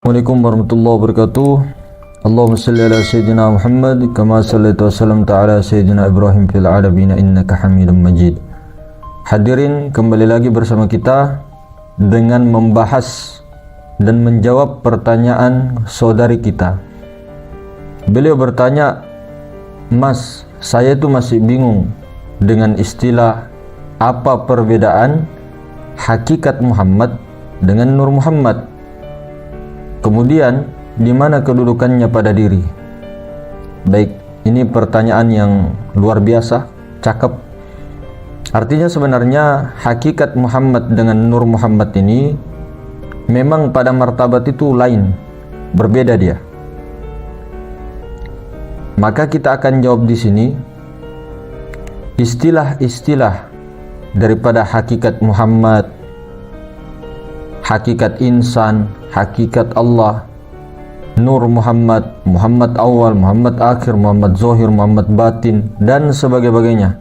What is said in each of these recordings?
Assalamualaikum warahmatullahi wabarakatuh. Allahumma salli ala sayyidina Muhammad kama sallaita wa sallamta ala sayyidina Ibrahim fil alamin innaka Hamidum Majid. Hadirin, kembali lagi bersama kita dengan membahas dan menjawab pertanyaan saudari kita. Beliau bertanya, "Mas, saya itu masih bingung dengan istilah apa perbedaan hakikat Muhammad dengan Nur Muhammad. Kemudian, di mana kedudukannya pada diri?" Baik, ini pertanyaan yang luar biasa, cakep. Artinya sebenarnya hakikat Muhammad dengan Nur Muhammad ini memang pada martabat itu lain, berbeda dia. Maka kita akan jawab di sini istilah-istilah daripada hakikat Muhammad, hakikat insan, hakikat Allah, Nur Muhammad, Muhammad awal, Muhammad akhir, Muhammad zohir, Muhammad batin, dan sebagainya.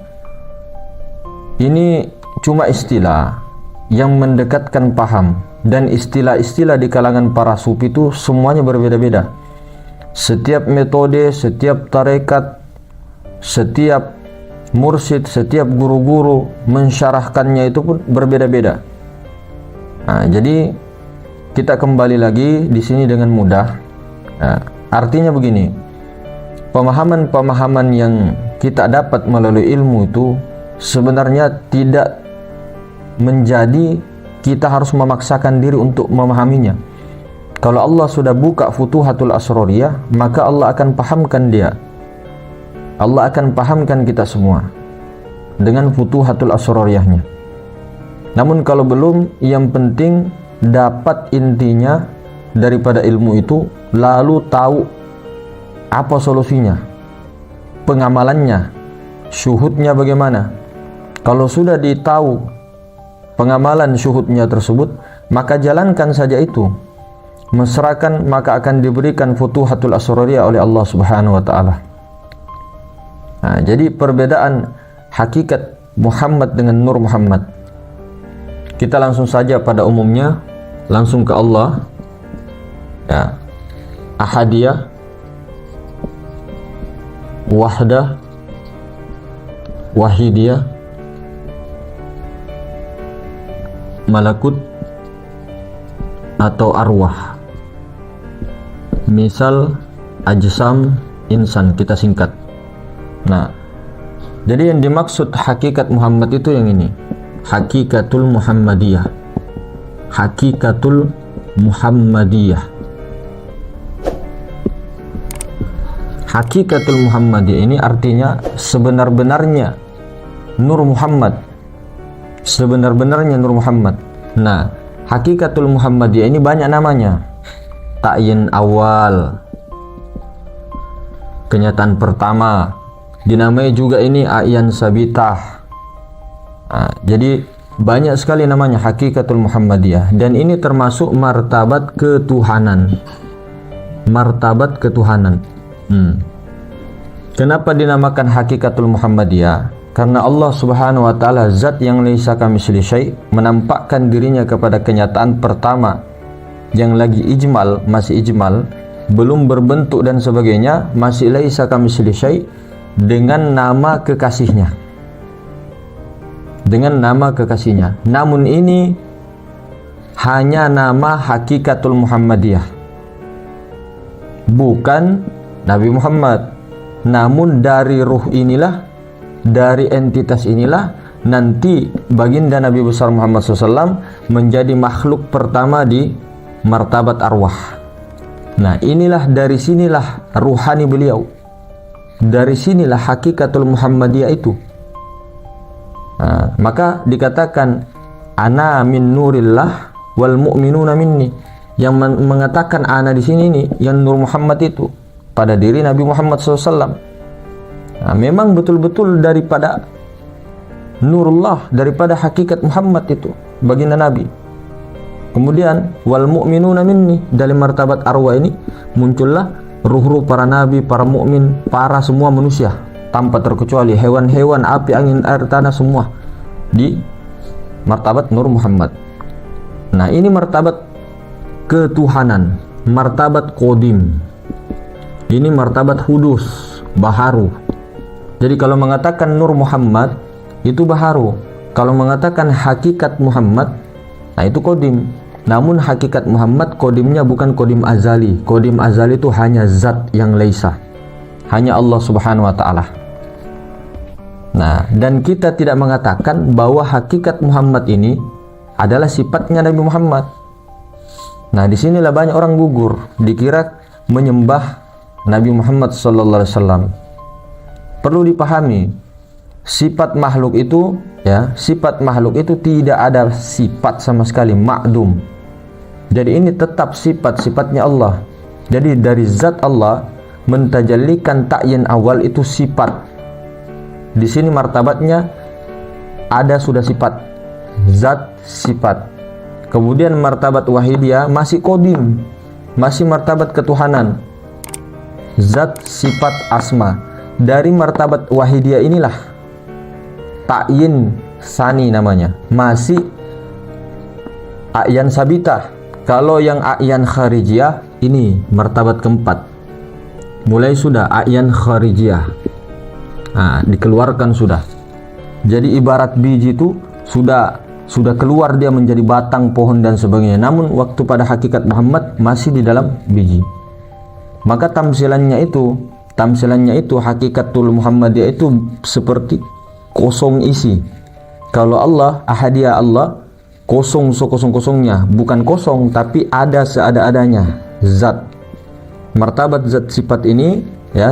Ini cuma istilah yang mendekatkan paham, dan istilah-istilah di kalangan para sufi itu semuanya berbeda-beda. Setiap metode, setiap tarekat, setiap mursyid, setiap guru-guru mensyarahkannya itu pun berbeda-beda. Nah, jadi kita kembali lagi di sini dengan mudah. Nah, artinya begini, pemahaman-pemahaman yang kita dapat melalui ilmu itu sebenarnya tidak menjadi kita harus memaksakan diri untuk memahaminya. Kalau Allah sudah buka futuhatul asroriyah, maka Allah akan pahamkan dia. Allah akan pahamkan kita semua dengan futuhatul asroriyahnya. Namun kalau belum, yang penting dapat intinya daripada ilmu itu, lalu tahu apa solusinya, pengamalannya, syuhudnya bagaimana. Kalau sudah ditahu pengamalan syuhudnya tersebut, maka jalankan saja itu, mesrakan, maka akan diberikan futuhatul asroriyah oleh Allah Subhanahu wa taala. Nah, jadi perbedaan hakikat Muhammad dengan Nur Muhammad. Kita langsung saja pada umumnya, langsung ke Allah. Ya. Ahadiyah, wahdah, wahidiyah, malakut atau arwah. Misal ajsam, insan, kita singkat. Nah, jadi yang dimaksud hakikat Muhammad itu yang ini, hakikatul Muhammadiyah. Hakikatul Muhammadiyah. Hakikatul Muhammadiyah ini artinya sebenar-benarnya Nur Muhammad. Sebenar-benarnya Nur Muhammad. Nah, hakikatul Muhammadiyah ini banyak namanya. Ta'yin awal, kenyataan pertama, dinamai juga ini a'yan sabitah. Nah, jadi banyak sekali namanya hakikatul Muhammadiyah, dan ini termasuk martabat ketuhanan. Martabat ketuhanan. Kenapa dinamakan hakikatul Muhammadiyah? Karena Allah Subhanahu wa taala zat yang laisa kamitslihi syai' menampakkan dirinya kepada kenyataan pertama yang lagi ijmal, masih ijmal, belum berbentuk dan sebagainya, masih laisa kamitslihi syai', dengan nama kekasihnya. Dengan nama kekasihnya. Namun ini hanya nama hakikatul Muhammadiyah, bukan Nabi Muhammad. Namun dari ruh inilah, dari entitas inilah, nanti baginda Nabi besar Muhammad SAW menjadi makhluk pertama di martabat arwah. Nah, inilah, dari sinilah ruhani beliau. Dari sinilah hakikatul Muhammadiyah itu. Nah, maka dikatakan ana min nurillah wal mu'minuna minni. Yang mengatakan ana di sini nih, yang Nur Muhammad itu pada diri Nabi Muhammad SAW. Nah, memang betul-betul daripada Nurullah, daripada hakikat Muhammad itu baginda Nabi. Kemudian wal mu'minuna minni, dari martabat arwah ini muncullah ruh-ruh para nabi, para mukmin, para semua manusia tanpa terkecuali, hewan-hewan, api, angin, air, tanah, semua di martabat Nur Muhammad. Nah, ini martabat ketuhanan. martabat qadim. Ini martabat hudus, baharu. Jadi kalau mengatakan Nur Muhammad itu baharu. Kalau mengatakan hakikat Muhammad, nah itu qadim. Namun hakikat Muhammad qadimnya bukan qadim azali. Qadim azali itu hanya zat yang laisa. Hanya Allah Subhanahu wa taala. Nah, dan kita tidak mengatakan bahwa hakikat Muhammad ini adalah sifatnya Nabi Muhammad. Nah, disinilah banyak orang gugur, dikira menyembah Nabi Muhammad sallallahu alaihi wasallam. Perlu dipahami, sifat makhluk itu sifat makhluk itu tidak ada sifat sama sekali, ma'dum. Jadi ini tetap sifatnya Allah. Jadi dari zat Allah mentajallikan ta'yin awal itu sifat. Di sini martabatnya ada sudah sifat, zat sifat. Kemudian martabat wahidiyah masih qadim, masih martabat ketuhanan, zat sifat asma. Dari martabat wahidiyah inilah ta'yin sani namanya, masih a'yan sabitah. Kalau yang a'yan kharijiyah ini martabat keempat, mulai sudah a'yan kharijiyah. Nah, dikeluarkan sudah. Jadi ibarat biji itu sudah keluar dia menjadi batang pohon dan sebagainya. Namun waktu pada hakikat Muhammad masih di dalam biji. Maka tamsilannya itu hakikatul Muhammadiyah itu seperti kosong isi. Kalau Allah ahadiyah, Allah kosong sekosong-kosongnya, bukan kosong tapi ada seada-adanya, zat. Martabat zat sifat ini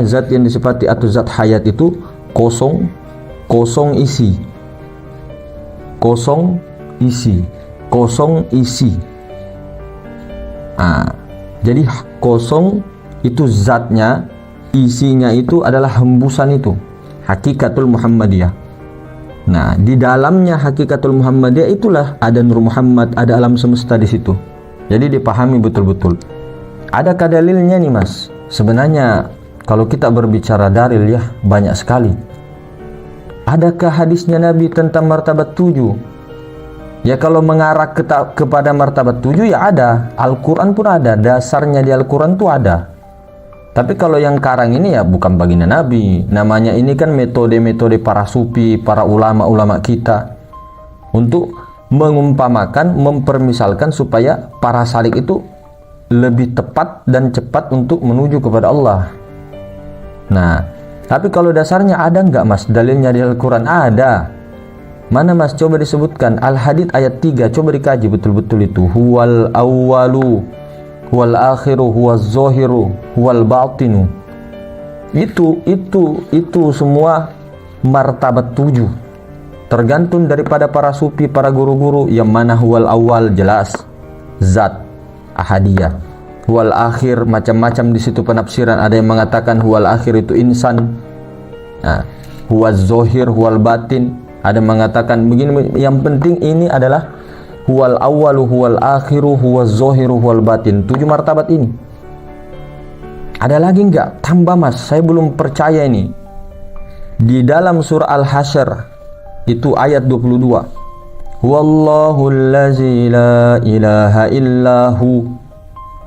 zat yang disifati atau zat hayat itu kosong isi. Nah, jadi kosong itu zatnya, isinya itu adalah hembusan itu, hakikatul Muhammadiyah. Nah, di dalamnya hakikatul Muhammadiyah itulah ada Nur Muhammad, ada alam semesta di situ. Jadi dipahami betul-betul. Adakah dalilnya nih Mas? Sebenarnya kalau kita berbicara dalil banyak sekali. Adakah hadisnya Nabi tentang martabat 7? Ya kalau mengarah kepada martabat 7 ada. Al-Quran pun ada, dasarnya di Al-Quran tuh ada. Tapi kalau yang karang ini bukan baginda Nabi. Namanya ini kan metode-metode para sufi, para ulama-ulama kita, untuk mengumpamakan, mempermisalkan supaya para salik itu lebih tepat dan cepat untuk menuju kepada Allah. Nah, tapi kalau dasarnya ada nggak Mas? Dalilnya di Al-Quran ada. Mana Mas? Coba disebutkan. Al-Hadid ayat 3, coba dikaji betul-betul itu. Huwal awwalu huwal akhiru huwaz zahiru huwal batinu. Itu semua martabat 7. Tergantung daripada para sufi, para guru-guru. Yang mana huwal awal jelas zat ahadiyah. Huwal akhir macam-macam di situ penafsiran. Ada yang mengatakan huwal akhir itu insan. Nah, huwaz zahir huwal batin. Ada yang mengatakan begini. Yang penting ini adalah huwal awwalu huwal akhiru huwaz zahiru huwal batin. 7 martabat ini. Ada lagi enggak? Tambah Mas, saya belum percaya ini. Di dalam surah Al-Hasyr itu ayat 22. Wallahul ladzi la ilaha illahu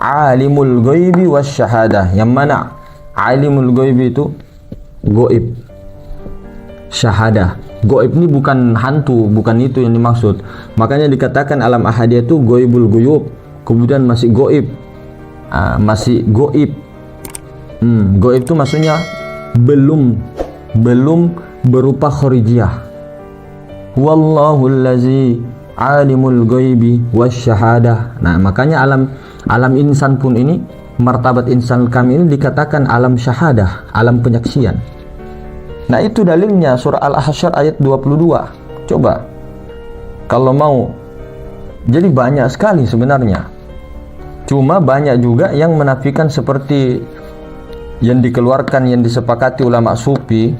alimul ghaibi wasyahadah. Yang mana alimul ghaibi itu gaib, syahadah. Gaib ini bukan hantu, bukan itu yang dimaksud. Makanya dikatakan alam ahadiyah itu ghaibul ghuyub. Kemudian masih gaib, masih gaib. Gaib itu maksudnya belum berupa kharijiyah. Wallahul ladzi alimul ghaibi wasyahadah. Nah, makanya alam insan pun ini, martabat insan kami ini dikatakan alam syahadah, alam penyaksian. Nah, itu dalilnya surah Al-Hasyr ayat 22. Coba kalau mau. Jadi banyak sekali sebenarnya. Cuma banyak juga yang menafikan seperti yang dikeluarkan, yang disepakati ulama sufi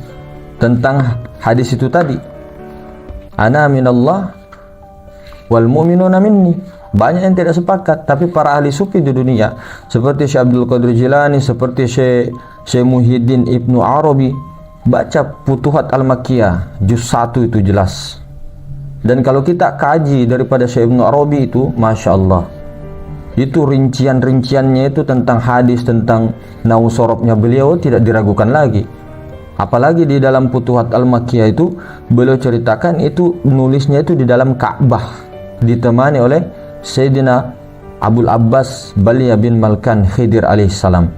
tentang hadis itu tadi. Ana minallah wal mu'minuna minni. Banyak yang tidak sepakat, tapi para ahli sufi di dunia seperti Syekh Abdul Qadir Jilani, seperti Syekh Muhyiddin Ibnu Arabi, baca Futuhat Al-Makkiyah juz 1 itu jelas. Dan kalau kita kaji daripada Syekh Ibnu Arabi itu, Masya Allah, itu rincian-rinciannya itu tentang hadis, tentang nausorobnya beliau tidak diragukan lagi. Apalagi di dalam Futuhat Al-Makkiyah itu beliau ceritakan itu nulisnya itu di dalam Ka'bah, ditemani oleh Sayyidina Abul Abbas Baliyah bin Malkan Khidir alaihissalam.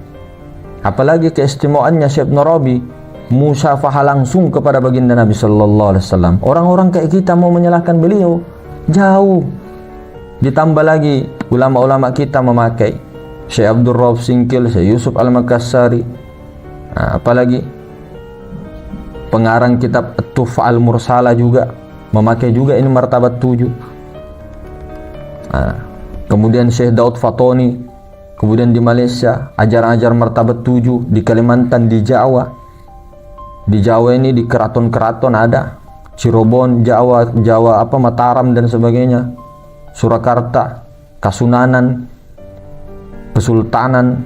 Apalagi keistimewaannya Syekh Narabi musyafahah langsung kepada baginda Nabi sallallahu alaihi wasallam. Orang-orang kayak kita mau menyalahkan beliau jauh. Ditambah lagi ulama-ulama kita memakai Syekh Abdul Rauf Singkil, Syekh Yusuf Al-Makassari, apalagi pengarang kitab At-Tuhfah Al-Mursala juga memakai juga ini martabat 7. Kemudian Syekh Daud Fatoni, kemudian di Malaysia ajar-ajar martabat 7, di Kalimantan, di Jawa. Di Jawa ini di keraton-keraton ada, Cirebon, Jawa Mataram dan sebagainya, Surakarta, Kasunanan, Kesultanan,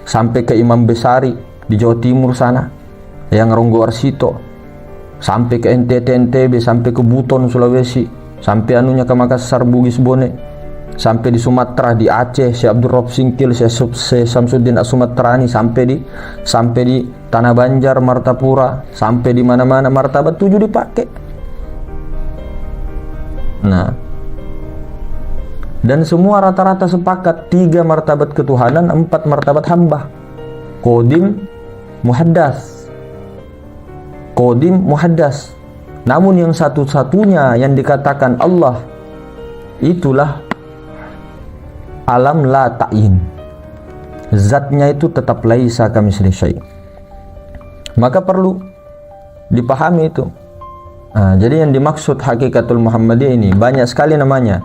sampai ke Imam Besari di Jawa Timur sana, yang Ronggo Arsito, sampai ke NTT NTB, sampai ke Buton Sulawesi, sampai anunya ke Makassar Bugis Bone, sampai di Sumatera, di Aceh Syekh Abdul Rauf Singkil, Syekh Samsuddin As-Sumatrani, sampai di Tanah Banjar, Martapura, sampai di mana-mana martabat 7 dipakai. Nah, dan semua rata-rata sepakat 3 martabat ketuhanan, 4 martabat hamba. Qadim, Muhaddas. Qadim, Muhaddas. Namun yang satu-satunya yang dikatakan Allah itulah alam la ta'in. Zatnya itu tetap laisa kamitslihi syai'. Maka perlu dipahami itu. Jadi yang dimaksud hakikatul Muhammadiyah ini banyak sekali namanya.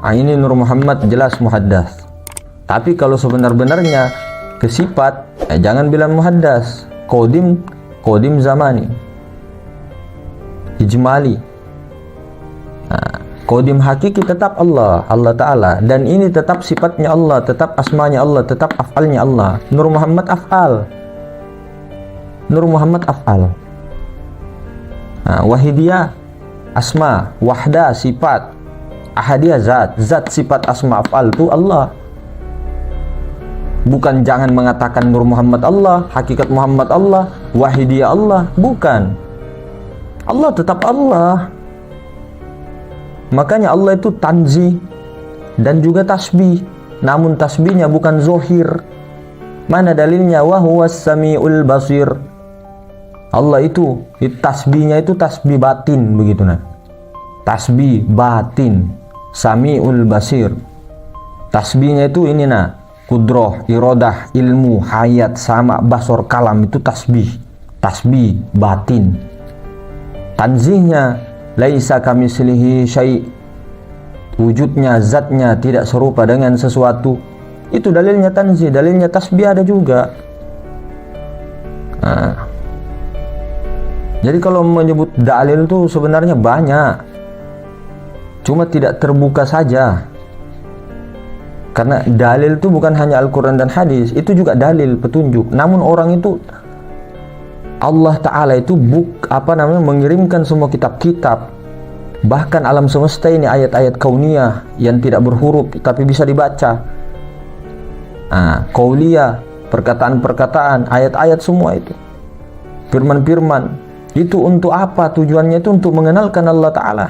Ini Nur Muhammad jelas muhaddas. Tapi kalau sebenar-benarnya ke sifat, jangan bilang muhaddas. Qadim zamani, ijmali. Qadim hakiki tetap Allah Ta'ala, dan ini tetap sifatnya Allah, tetap asmanya Allah, tetap af'alnya Allah. Nur Muhammad af'al. Wahidiyah asma, wahda sifat, ahadiyah zat sifat asma af'al itu Allah. Bukan jangan mengatakan Nur Muhammad Allah, hakikat Muhammad Allah, wahidiyah Allah, bukan. Allah tetap Allah. Makanya Allah itu tanzih dan juga tasbih. Namun tasbihnya bukan zohir. Mana dalilnya? Wa huwas samiul basir. Allah itu tasbihnya itu tasbih batin, begitu nah. Tasbih batin, samiul basir. Tasbihnya itu ini nah, kudroh, irodah, ilmu, hayat, sama, basor, kalam, itu tasbih batin. Tanzihnya laisa kamitslihi syai', wujudnya, zatnya tidak serupa dengan sesuatu. Itu dalilnya tanzih. Dalilnya tasbih ada juga. Jadi kalau menyebut dalil itu sebenarnya banyak, cuma tidak terbuka saja. Karena dalil itu bukan hanya Al-Quran dan hadis, itu juga dalil, petunjuk. Namun orang itu, Allah Ta'ala itu mengirimkan semua kitab-kitab, bahkan alam semesta ini ayat-ayat kauniyah yang tidak berhuruf tapi bisa dibaca. Qauliyah, perkataan-perkataan, ayat-ayat semua itu, firman-firman. Itu untuk apa? Tujuannya itu untuk mengenalkan Allah Ta'ala.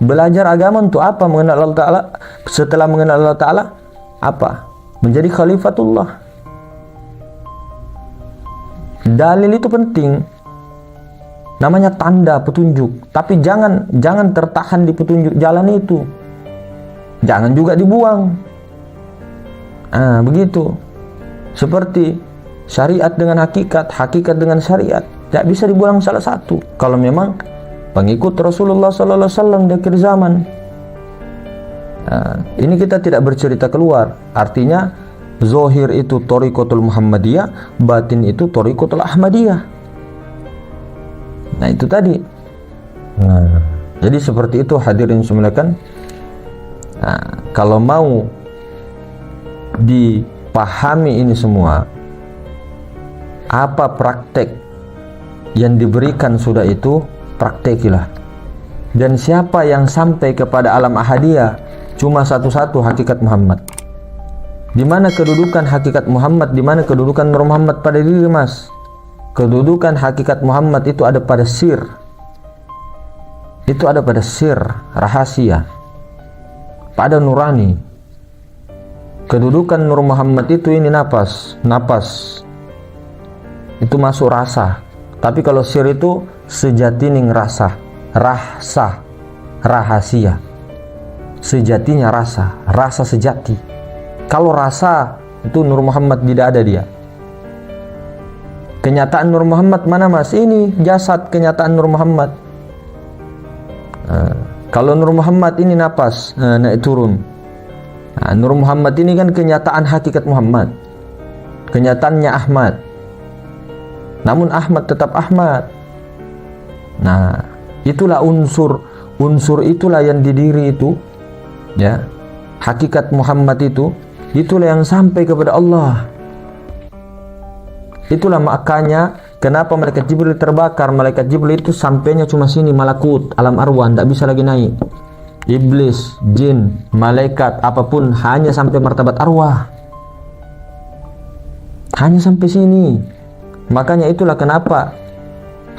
Belajar agama untuk apa? Mengenal Allah Ta'ala. Setelah mengenal Allah Ta'ala, apa? Menjadi khalifatullah. Dalil itu penting, namanya tanda petunjuk. Tapi jangan tertahan di petunjuk jalan itu, jangan juga dibuang. Begitu. Seperti syariat dengan hakikat, hakikat dengan syariat, tidak bisa dibuang salah satu. Kalau memang pengikut Rasulullah Sallallahu Alaihi Wasallam di akhir zaman. Ini kita tidak bercerita keluar. Artinya zohir itu Thariqatul Muhammadiyah, batin itu Thariqatul Ahmadiyah. Nah itu tadi. Jadi seperti itu hadirin semuanya. Kalau mau dipahami ini semua, apa praktek yang diberikan sudah itu praktekilah. Dan siapa yang sampai kepada alam ahadiyah, cuma satu-satu hakikat Muhammad. Di mana kedudukan hakikat Muhammad, di mana kedudukan Nur Muhammad pada diri mas? Kedudukan hakikat Muhammad itu ada pada sir. Itu ada pada sir, rahasia, pada nurani. Kedudukan Nur Muhammad itu ini napas. Itu masuk rasa. Tapi kalau sir itu sejatining rasa, rahasia. Sejatinya rasa sejati. Kalau rasa itu Nur Muhammad tidak ada dia. Kenyataan Nur Muhammad mana mas? Ini jasad kenyataan Nur Muhammad. Kalau Nur Muhammad ini napas, naik turun. Nur Muhammad ini kan kenyataan hakikat Muhammad. Kenyataannya Ahmad. Namun Ahmad tetap Ahmad. Nah, itulah unsur itulah yang di diri itu, ya. Hakikat Muhammad itulah yang sampai kepada Allah. Itulah makanya kenapa malaikat Jibril terbakar. Malaikat Jibril itu sampainya cuma sini, malakut, alam arwah, tidak bisa lagi naik. Iblis, jin, malaikat, apapun hanya sampai martabat arwah. Hanya sampai sini. Makanya itulah kenapa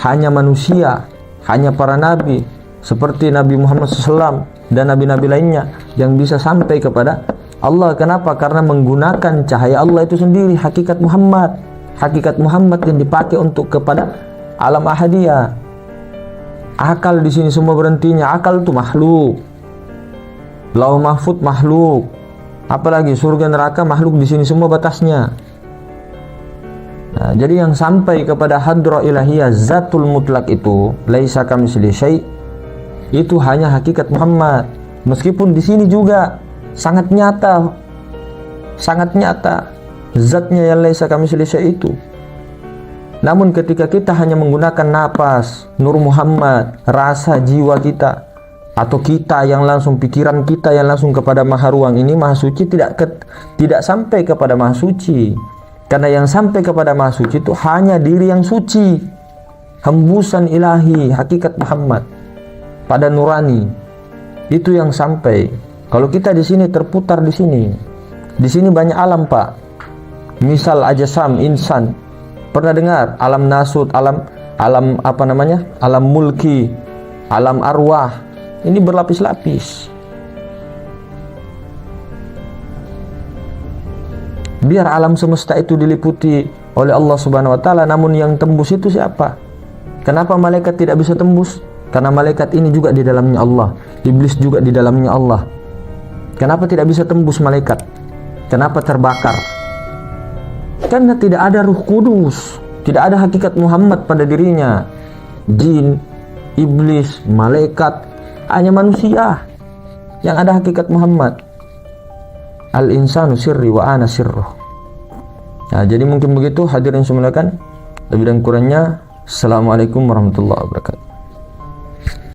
hanya manusia, hanya para nabi seperti Nabi Muhammad SAW dan nabi-nabi lainnya yang bisa sampai kepada Allah. Kenapa? Karena menggunakan cahaya Allah itu sendiri, hakikat Muhammad. Hakikat Muhammad yang dipakai untuk kepada alam ahadiyah. Akal di sini semua berhentinya. Akal itu makhluk. Lauh mahfud makhluk. Apalagi surga neraka makhluk, di sini semua batasnya. Nah, jadi yang sampai kepada hadrah ilahiyah zatul mutlak itu laisa kamitslihi syai', itu hanya hakikat Muhammad. Meskipun di sini juga sangat nyata zatnya yang laisa kamitslihi syai' itu. Namun ketika kita hanya menggunakan napas, Nur Muhammad, rasa jiwa kita, atau kita yang langsung, pikiran kita yang langsung kepada Maha Ruang ini, Maha Suci, tidak sampai kepada Maha Suci. Karena yang sampai kepada Maha Suci itu hanya diri yang suci, hembusan ilahi, hakikat Muhammad pada nurani. Itu yang sampai. Kalau kita di sini terputar di sini banyak alam, Pak. Misal ajasam, insan. Pernah dengar alam nasut, alam apa namanya? Alam mulki, alam arwah. Ini berlapis-lapis. Biar alam semesta itu diliputi oleh Allah Subhanahu wa taala, namun yang tembus itu siapa? Kenapa malaikat tidak bisa tembus? Karena malaikat ini juga di dalamnya Allah. Iblis juga di dalamnya Allah. Kenapa tidak bisa tembus malaikat? Kenapa terbakar? Karena tidak ada Ruh Kudus, tidak ada hakikat Muhammad pada dirinya. Jin, iblis, malaikat, hanya manusia yang ada hakikat Muhammad. Al-insanu sirri wa ana sirruh. Nah, jadi mungkin begitu hadirin semuanya. Lebih dan kurangnya, Assalamualaikum warahmatullahi wabarakatuh.